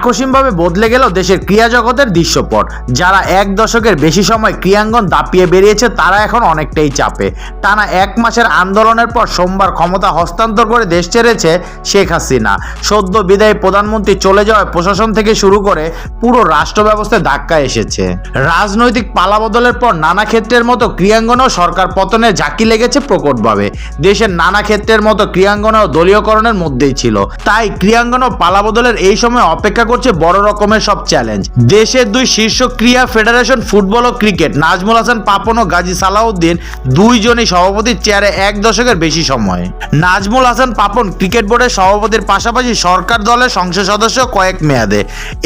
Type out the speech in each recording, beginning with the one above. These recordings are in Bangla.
আকস্মিকভাবে বদলে গেল দেশের ক্রীড়া জগতের দৃশ্যপট। যারা এক দশকের বেশি সময় ক্রীড়াঙ্গন দাপিয়ে বেরিয়েছে তারা এখন অনেকটাই চাপে। টানা 1 মাসের আন্দোলনের পর সোমবার ক্ষমতা হস্তান্তর করে দেশ ছেড়েছে শেখ হাসিনা। সদ্য বিদায়ী প্রধানমন্ত্রী চলে যাওয়ায় প্রশাসন থেকে শুরু করে পুরো রাষ্ট্র ব্যবস্থায় ধাক্কা এসেছে। রাজনৈতিক পালাবদলের পর নানা ক্ষেত্রের মতো ক্রীড়াঙ্গনেও সরকার পতনের ঝাঁকি লেগেছে প্রকটভাবে। দেশের নানা ক্ষেত্রের মতো ক্রীড়াঙ্গনেও দলীয়করণের মধ্যেই ছিল। তাই ক্রীড়াঙ্গন ও পালাবদলের এই সময় অপেক্ষা করছে বড় রকমের সব চ্যালেঞ্জ। দেশের দুই শীর্ষ ক্রীড়া ফেডারেশন ফুটবল ও ক্রিকেট নাজমুল হাসান পাপন ও গাজী সালাউদ্দিন দুইজনই সভাপতির চেয়ারে 1 দশকের বেশি সময়। নাজমুল হাসান পাপন ক্রিকেট বোর্ডের সভাপতির পাশাপাশি সরকার দলের সংসদ সদস্য কয়েক মেয়াদে,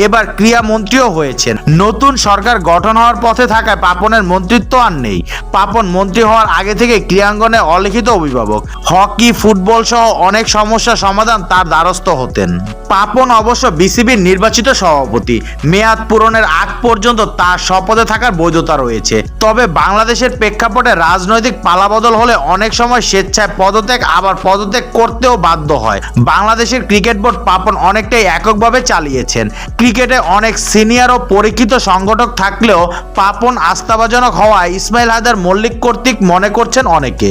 এবার ক্রীড়া মন্ত্রীও হয়েছেন। নতুন সরকার গঠন হওয়ার পথে থাকায় পাপনের মন্ত্রিত্ব আর নেই। পাপন মন্ত্রী হওয়ার আগে থেকে ক্রীড়াঙ্গনে অলিখিত অভিভাবক। হকি, ফুটবল সহ অনেক সমস্যার সমাধান তার দ্বারস্থ হতেন। পাপন অবশ্য বিসিবির নির্বাচিত সভাপতি। মেয়াদ পূরণের আগ পর্যন্ত তার শপথে থাকার বৈধতা রয়েছে। তবে বাংলাদেশের প্রেক্ষাপটে রাজনৈতিক পালাবদল হলে অনেক সময় স্বেচ্ছায় পদত্যাগ আবার পদত্যাগ করতেও বাধ্য হয়। বাংলাদেশের ক্রিকেট বোর্ড পাপন অনেকটাই এককভাবে চালিয়েছেন। ক্রিকেটে অনেক সিনিয়র ও পরীক্ষিত সংগঠক থাকলেও পাপন আস্থাভাজনক হওয়ায় ইসমাইল হায়দার মল্লিক কর্তৃক মনে করছেন অনেকে।